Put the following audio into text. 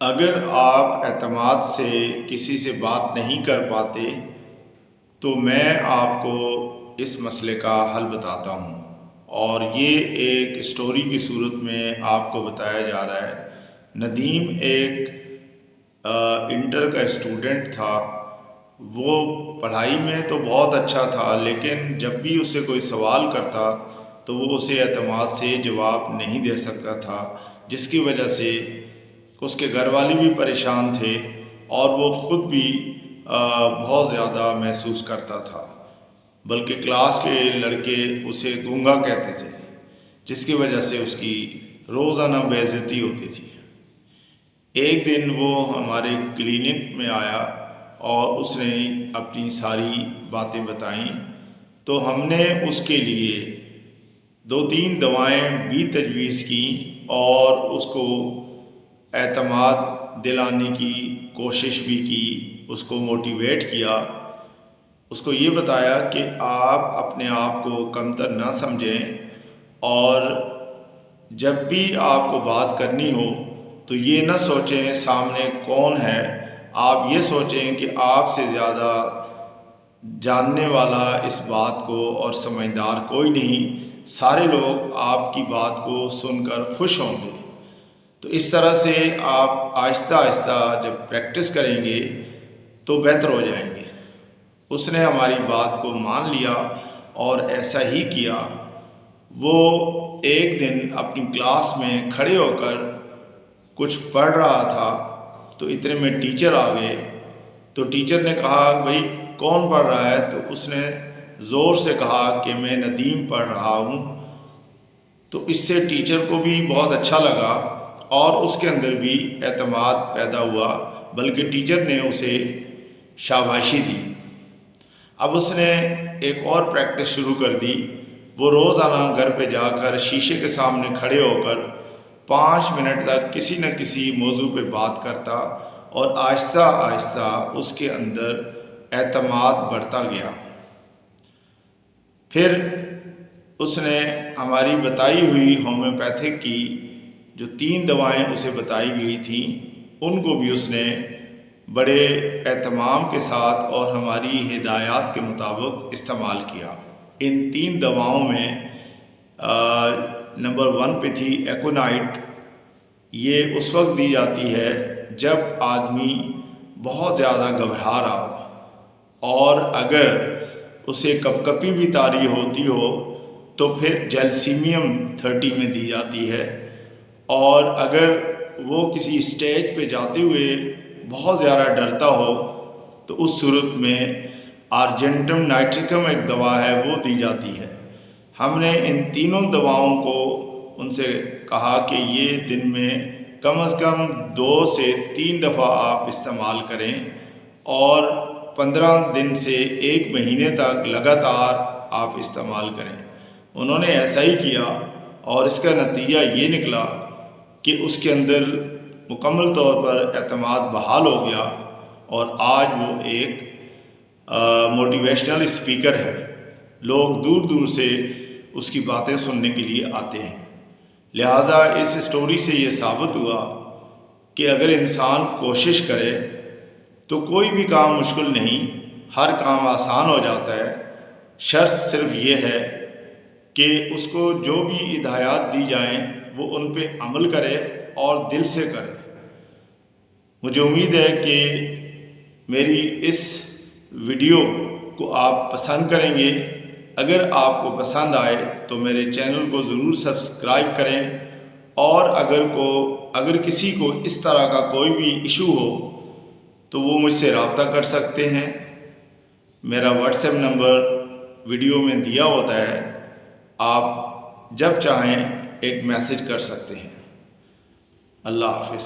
اگر آپ اعتماد سے کسی سے بات نہیں کر پاتے تو میں آپ کو اس مسئلے کا حل بتاتا ہوں، اور یہ ایک اسٹوری کی صورت میں آپ کو بتایا جا رہا ہے۔ ندیم ایک انٹر کا اسٹوڈنٹ تھا۔ وہ پڑھائی میں تو بہت اچھا تھا، لیکن جب بھی اس سے کوئی سوال کرتا تو وہ اسے اعتماد سے جواب نہیں دے سکتا تھا، جس کی وجہ سے اس کے گھر والے بھی پریشان تھے اور وہ خود بھی بہت زیادہ محسوس کرتا تھا، بلکہ کلاس کے لڑکے اسے گونگا کہتے تھے، جس کی وجہ سے اس کی روزانہ بے عزتی ہوتی تھی۔ ایک دن وہ ہمارے کلینک میں آیا اور اس نے اپنی ساری باتیں بتائیں، تو ہم نے اس کے لیے 2-3 دوائیں بھی تجویز کیں اور اس کو اعتماد دلانے کی کوشش بھی کی، اس کو موٹیویٹ کیا، اس کو یہ بتایا کہ آپ اپنے آپ کو کمتر نہ سمجھیں، اور جب بھی آپ کو بات کرنی ہو تو یہ نہ سوچیں سامنے کون ہے، آپ یہ سوچیں کہ آپ سے زیادہ جاننے والا اس بات کو اور سمجھدار کوئی نہیں، سارے لوگ آپ کی بات کو سن کر خوش ہوں گے۔ تو اس طرح سے آپ آہستہ آہستہ جب پریکٹس کریں گے تو بہتر ہو جائیں گے۔ اس نے ہماری بات کو مان لیا اور ایسا ہی کیا۔ وہ ایک دن اپنی کلاس میں کھڑے ہو کر کچھ پڑھ رہا تھا تو اتنے میں ٹیچر آ گئے، تو ٹیچر نے کہا بھائی کون پڑھ رہا ہے؟ تو اس نے زور سے کہا کہ میں ندیم پڑھ رہا ہوں۔ تو اس سے ٹیچر کو بھی بہت اچھا لگا اور اس کے اندر بھی اعتماد پیدا ہوا، بلکہ ٹیچر نے اسے شاباشی دی۔ اب اس نے ایک اور پریکٹس شروع کر دی۔ وہ روزانہ گھر پہ جا کر شیشے کے سامنے کھڑے ہو کر 5 منٹ تک کسی نہ کسی موضوع پہ بات کرتا، اور آہستہ آہستہ اس کے اندر اعتماد بڑھتا گیا۔ پھر اس نے ہماری بتائی ہوئی ہومیوپیتھک کی جو 3 دوائیں اسے بتائی گئی تھیں، ان کو بھی اس نے بڑے اہتمام کے ساتھ اور ہماری ہدایات کے مطابق استعمال کیا۔ ان 3 دواؤں میں نمبر 1 پہ تھی ایکونائٹ۔ یہ اس وقت دی جاتی ہے جب آدمی بہت زیادہ گھبرا رہا ہو، اور اگر اسے کپ کپی بھی طاری ہوتی ہو تو پھر جیلسیمیم 30 میں دی جاتی ہے، اور اگر وہ کسی اسٹیج پہ جاتے ہوئے بہت زیادہ ڈرتا ہو تو اس صورت میں آرجنٹم نائٹریکم ایک دوا ہے، وہ دی جاتی ہے۔ ہم نے ان تینوں دواؤں کو ان سے کہا کہ یہ دن میں کم از کم 2 سے 3 دفعہ آپ استعمال کریں، اور 15 دن سے 1 مہینے تک لگاتار آپ استعمال کریں۔ انہوں نے ایسا ہی کیا، اور اس کا نتیجہ یہ نکلا کہ اس کے اندر مکمل طور پر اعتماد بحال ہو گیا، اور آج وہ ایک موٹیویشنل اسپیکر ہے۔ لوگ دور دور سے اس کی باتیں سننے کے لیے آتے ہیں۔ لہٰذا اس اسٹوری سے یہ ثابت ہوا کہ اگر انسان کوشش کرے تو کوئی بھی کام مشکل نہیں، ہر کام آسان ہو جاتا ہے۔ شرط صرف یہ ہے کہ اس کو جو بھی ہدایات دی جائیں وہ ان پہ عمل کرے اور دل سے کرے۔ مجھے امید ہے کہ میری اس ویڈیو کو آپ پسند کریں گے۔ اگر آپ کو پسند آئے تو میرے چینل کو ضرور سبسکرائب کریں، اور اگر کسی کو اس طرح کا کوئی بھی ایشو ہو تو وہ مجھ سے رابطہ کر سکتے ہیں۔ میرا واٹس ایپ نمبر ویڈیو میں دیا ہوتا ہے، آپ جب چاہیں ایک میسج کر سکتے ہیں۔ اللہ حافظ۔